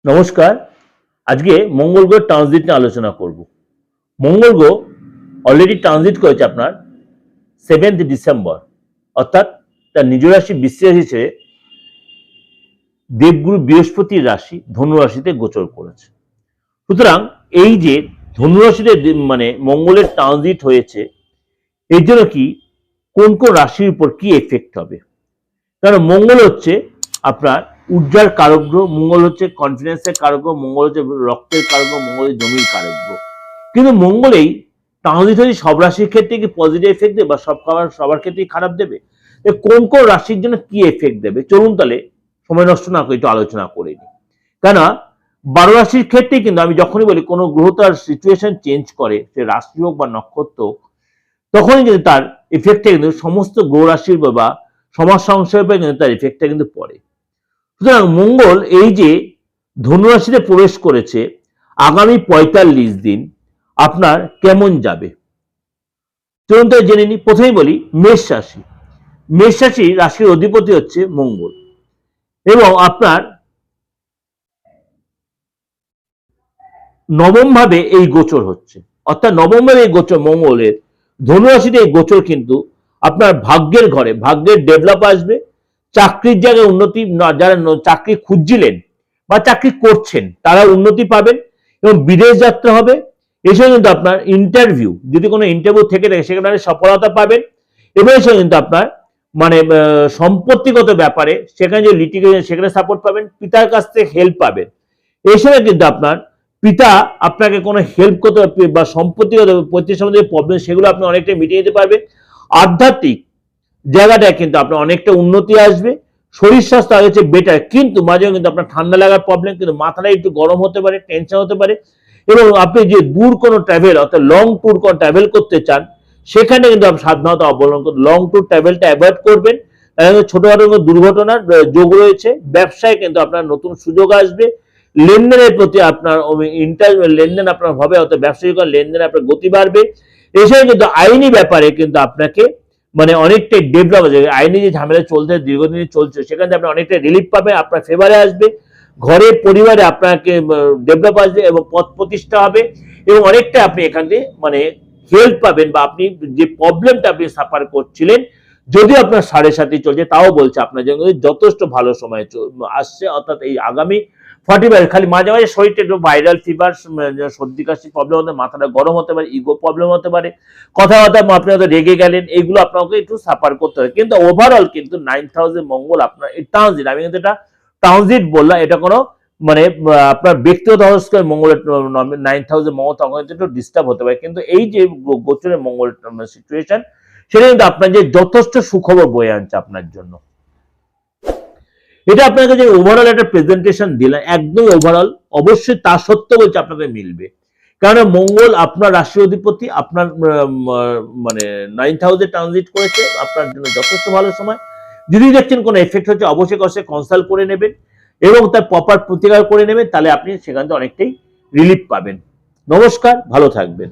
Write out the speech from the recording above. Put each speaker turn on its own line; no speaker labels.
নমস্কার। আজকে মঙ্গল গ্রহ ট্রানজিট নিয়ে আলোচনা করব। মঙ্গল গ্রহ অলরেডি ট্রানজিট করেছে আপনার 7th ডিসেম্বর, অর্থাৎ তার নিজ রাশি বৃশ্চিক রাশি ছেড়ে দেবগুরু বৃহস্পতির রাশি ধনু রাশিতে গোচর করেছে। সুতরাং এই যে ধনু রাশিতে মানে মঙ্গলের ট্রানজিট হয়েছে, এর জন্য কি কোন কোন রাশির উপর কি এফেক্ট হবে? কারণ মঙ্গল হচ্ছে আপনার ঊর্জার কারক গ্রহ, মঙ্গল হচ্ছে কনফিডেন্সের কারক গ্রহ, মঙ্গল হচ্ছে রক্তের কারক গ্রহ, মঙ্গল হচ্ছে জমির কারক গ্রহ। কিন্তু মঙ্গলেই ট্রানজিট হচ্ছে সব রাশির ক্ষেত্রে কি পজিটিভ এফেক্ট দেবে বা সবার ক্ষেত্রেই খারাপ দেবে? কোন কোন রাশির জন্য কি এফেক্ট দেবে চলুন তাহলে সময় নষ্ট না করে একটু আলোচনা করে নিই। কেন 12 রাশির ক্ষেত্রে কিন্তু আমি যখনই বলি কোনো গ্রহ তার সিচুয়েশন চেঞ্জ করে, সে রাশি হোক বা নক্ষত্র হোক, তখনই কিন্তু তার এফেক্টটা কিন্তু সমস্ত গ্রহ রাশির বা সমাজ সংসারের উপরে কিন্তু তার এফেক্টটা কিন্তু পড়ে। সুতরাং মঙ্গল এই যে ধনু রাশিতে প্রবেশ করেছে, আগামী 45 দিন আপনার কেমন যাবে চলুন তো জেনে নিই। প্রথমেই বলি মেষ রাশি। মেষ রাশি রাশির অধিপতি হচ্ছে মঙ্গল এবং আপনার নবম ভাবে এই গোচর হচ্ছে, অর্থাৎ নবম ভাবে এই গোচর মঙ্গলের ধনু রাশিতে এই গোচর কিন্তু আপনার ভাগ্যের ঘরে, ভাগ্যের ডেভেলপ আসবে, চাকরির জায়গায় উন্নতি, যারা চাকরি খুঁজছিলেন বা চাকরি করছেন তারা উন্নতি পাবেন এবং বিদেশ যাত্রা হবে। এসব কিন্তু আপনার ইন্টারভিউ, যদি কোনো ইন্টারভিউ থেকে থাকে সেখানে সফলতা পাবেন এবং এসব কিন্তু আপনার মানে সম্পত্তিগত ব্যাপারে সেখানে যে লিটিগেশন সেখানে সাপোর্ট পাবেন, পিতার কাছ থেকে হেল্প পাবেন। এসবে কিন্তু আপনার পিতা আপনাকে কোনো হেল্প করতে বা সম্পত্তিগত পৈতৃক সম্বন্ধে প্রবলেম সেগুলো আপনি অনেকটা মিটিয়ে দিতে পারবেন। আধ্যাত্মিক জায়গাটায় কিন্তু আপনার অনেকটা উন্নতি আসবে। শরীর স্বাস্থ্য আগে চেয়ে বেটার, কিন্তু মাঝে কিন্তু আপনার ঠান্ডা লাগার প্রবলেম, কিন্তু মাথাটা একটু গরম হতে পারে, টেনশন হতে পারে। এবং আপনি যে দূর কোনো ট্রাভেল অর্থাৎ লং ট্যুর কোনো ট্রাভেল করতে চান সেখানে কিন্তু আপনি সাবধানতা অবলম্বন করুন, লং ট্যুর ট্রাভেলটা অ্যাভয়েড করবেন। ছোটখাটো কোনো দুর্ঘটনার যোগ রয়েছে। ব্যবসায় কিন্তু আপনার নতুন সুযোগ আসবে। লেনদেনের প্রতি আপনার লেনদেন আপনার হবে, অর্থাৎ ব্যবসায়িক লেনদেনে আপনার গতি বাড়বে। এছাড়া কিন্তু আইনি ব্যাপারে কিন্তু আপনাকে মানে অনেকটাই ডেভেলপ হয়ে যাবে। আইনি যে ঝামেলা চলছে দীর্ঘদিন চলছে সেখান থেকে আপনি অনেকটা রিলিফ পাবেন, আপনার ফেভারে আসবে। ঘরে পরিবারে আপনাকে ডেভেলপ আসবে এবং পদ প্রতিষ্ঠা হবে এবং অনেকটা আপনি এখান থেকে মানে হেল্প পাবেন, বা আপনি যে প্রবলেমটা আপনি সাফার করছিলেন যদিও আপনার 7.5 চলছে তাও বলছে আপনার জন্য যথেষ্ট ভালো সময় আসছে। অর্থাৎ এই আগামী 45, খালি মাঝে মাঝে শরীরটা একটু ভাইরাল ফিভার, সর্দি কাশি প্রবলেম হতে, মাথাটা গরম হতে পারে, ইগো প্রবলেম হতে পারে, কথাবার্তা আপনি হয়তো রেগে গেলেন, এইগুলো আপনাকে একটু সাফার করতে হবে। কিন্তু ওভারঅল কিন্তু 9th হাউসে মঙ্গল আপনার এই ট্রানজিট, আমি কিন্তু এটা ট্রানজিট বললাম, এটা কোনো মানে আপনার ব্যক্তিগত অবস্থায় মঙ্গলের 9th হাউসে মঙ্গল তখন একটু ডিস্টার্ব হতে পারে, কিন্তু এই যে গোচরের মঙ্গল সিচুয়েশন সেটা কিন্তু আপনার যে যথেষ্ট সুখবর বয়ে আনছে আপনার জন্য। এটা আপনাকে যে ওভারঅল একটা প্রেজেন্টেশন দিলাম, একদম ওভারঅল, অবশ্যই তা সত্ত্বেও বলছে আপনাদের মিলবে। কারণ মঙ্গল আপনার রাশির অধিপতি, আপনার মানে 9th হাউসে ট্রানজিট করেছে, আপনার জন্য যথেষ্ট ভালো সময়। যদি দেখছেন কোনো এফেক্ট হচ্ছে অবশ্যই কনসাল্ট করে নেবেন এবং তার প্রপার প্রতিকার করে নেবেন, তাহলে আপনি সেখান থেকে অনেকটাই রিলিফ পাবেন। নমস্কার, ভালো থাকবেন।